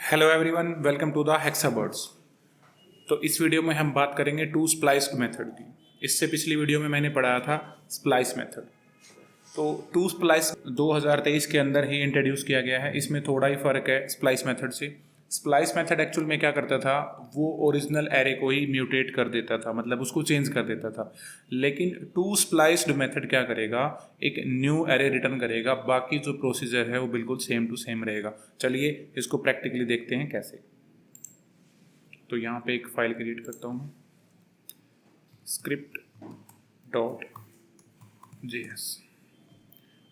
Hello everyone, welcome to the Hexabirds. तो इस video में हम बात करेंगे टू स्प्लाइस्ड मेथड की। इससे पिछली वीडियो में मैंने पढ़ाया था स्प्लाइस मेथड। तो टू स्प्लाइस 2023 के अंदर ही इंट्रोड्यूस किया गया है। इसमें थोड़ा ही फ़र्क है स्प्लाइस मेथड से। स्प्लाइस मेथड एक्चुअल में क्या करता था, वो ओरिजिनल एरे को ही म्यूटेट कर देता था, मतलब उसको चेंज कर देता था। लेकिन टू स्प्लाइस्ड मेथड क्या करेगा, एक न्यू एरे रिटर्न करेगा। बाकी जो प्रोसीजर है वो बिल्कुल सेम टू सेम रहेगा। चलिए इसको प्रैक्टिकली देखते हैं कैसे। तो यहाँ पे एक फाइल क्रिएट करता हूँ मैं, script.js।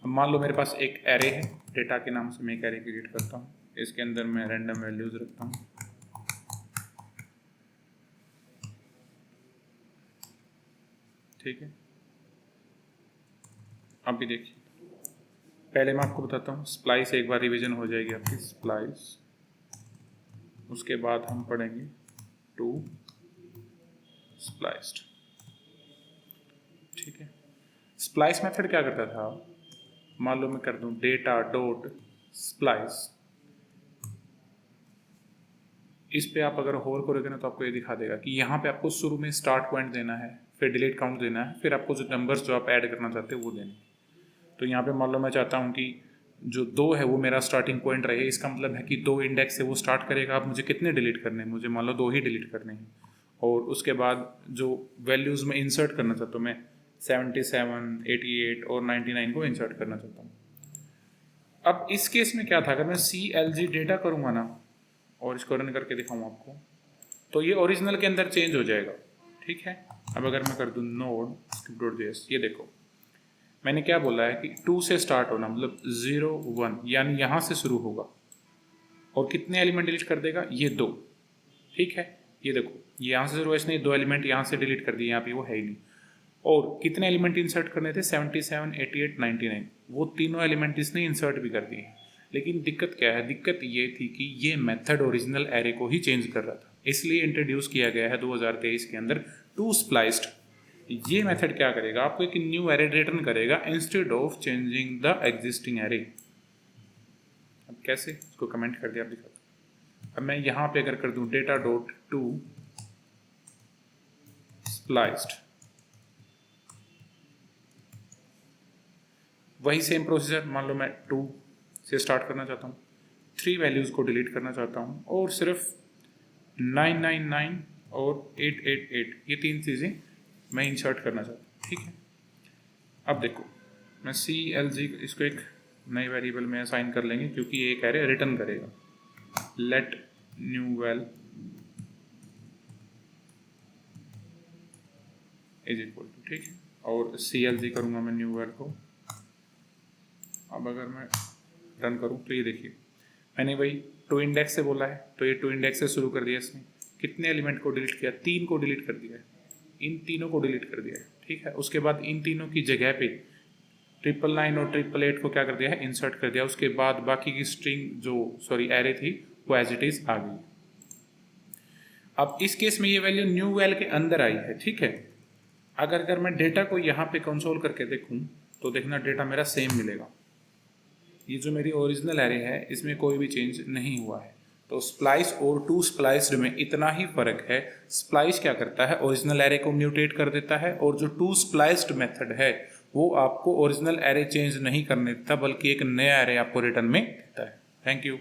अब मान लो मेरे पास एक एरे है, डेटा के नाम से मैं एक एरे क्रिएट करता हूँ। इसके अंदर मैं रैंडम वैल्यूज रखता हूँ। ठीक है, अभी देखिए, पहले मैं आपको बताता हूँ स्प्लाइस। एक बार रिवीजन हो जाएगी आपकी स्प्लाइस, उसके बाद हम पढ़ेंगे टू स्प्लाइस्ड। ठीक है, स्प्लाइस मेथड क्या करता था, मान लो मैं कर दूं डेटा डॉट स्प्लाइस। इस पे आप अगर होल्ड करोगे ना तो आपको ये दिखा देगा कि यहाँ पे आपको शुरू में स्टार्ट पॉइंट देना है, फिर डिलीट काउंट देना है, फिर आपको जो नंबर्स जो आप ऐड करना चाहते हो वो देने। तो यहाँ पे मान लो मैं चाहता हूँ कि जो 2 है वो मेरा स्टार्टिंग पॉइंट रहे। इसका मतलब है कि 2 इंडेक्स से वो स्टार्ट करेगा। अब मुझे कितने डिलीट करने हैं, मुझे मान लो 2 ही डिलीट करने हैं। और उसके बाद जो वैल्यूज़ में इंसर्ट करना चाहता हूँ, मैं 77, 88 और 99 को इंसर्ट करना चाहता हूँ। अब इस केस में क्या था, अगर मैं CLG डेटा करूँगा ना और इसको रन करके दिखाऊँ आपको, तो ये ओरिजिनल के अंदर चेंज हो जाएगा। ठीक है, अब अगर मैं कर दूँ नोड script.js, ये देखो मैंने क्या बोला है कि 2 से स्टार्ट होना, मतलब 0 1, यानी यहाँ से शुरू होगा। और कितने एलिमेंट डिलीट कर देगा, ये 2। ठीक है, ये देखो ये यहाँ से शुरू है, इसने 2 एलिमेंट यहाँ से डिलीट कर दिए, यहाँ पे वो है ही नहीं। और कितने एलिमेंट इंसर्ट करने थे, 77, 88, 99, वो तीनों एलिमेंट इसने इंसर्ट भी कर दिए। लेकिन दिक्कत क्या है, दिक्कत ये थी कि ये मेथड ओरिजिनल एरे को ही चेंज कर रहा था, इसलिए इंट्रोड्यूस किया गया है 2023 के अंदर टू स्प्लाइस्ड। ये मेथड क्या करेगा, आपको एक न्यू एरे रिटर्न करेगा instead of changing the existing array. अब कैसे, इसको कमेंट कर दिया, आप दिखाता हूं। अब मैं यहाँ पे अगर कर दूं डेटा डॉट टू स्प्लाइस्ड, वही सेम प्रोसीजर। मान लो मैं 2 से स्टार्ट करना चाहता हूँ, 3 वैल्यूज़ को डिलीट करना चाहता हूँ, और सिर्फ 999 और 888 ये 3 चीज़ें मैं इंसर्ट करना चाहता हूँ। ठीक है, अब देखो मैं CLG इसको एक नई वेरिएबल में असाइन कर लेंगे, क्योंकि ये एक एरे रिटर्न करेगा। Let new well is equal to, ठीक है, और CLG करूँगा मैं न्यू वेल को। अब अगर मैं रन करूँ तो ये देखिए, मैंने वही 2 इंडेक्स से बोला है, तो ये 2 इंडेक्स से शुरू कर दिया इसने। कितने एलिमेंट को डिलीट किया, 3 को डिलीट कर दिया है, इन तीनों को डिलीट कर दिया है। ठीक है, उसके बाद इन तीनों की जगह पे 999 और 888 को क्या कर दिया है, इंसर्ट कर दिया। उसके बाद बाकी की स्ट्रिंग एरे थी वो एज इट इज आ गई। अब इस केस में ये वैल्यू न्यू वेल के अंदर आई है। ठीक है, अगर मैं डेटा को यहाँ पे कंसोल करके देखूँ तो देखना डेटा मेरा सेम मिलेगा। ये जो मेरी ओरिजिनल एरे है इसमें कोई भी चेंज नहीं हुआ है। तो स्प्लाइस और टू स्प्लाइस्ड में इतना ही फर्क है। स्प्लाइस क्या करता है, ओरिजिनल एरे को म्यूटेट कर देता है, और जो टू स्प्लाइस्ड मेथड है वो आपको ओरिजिनल एरे चेंज नहीं करने देता, बल्कि एक नया एरे आपको रिटर्न में देता है। Thank you.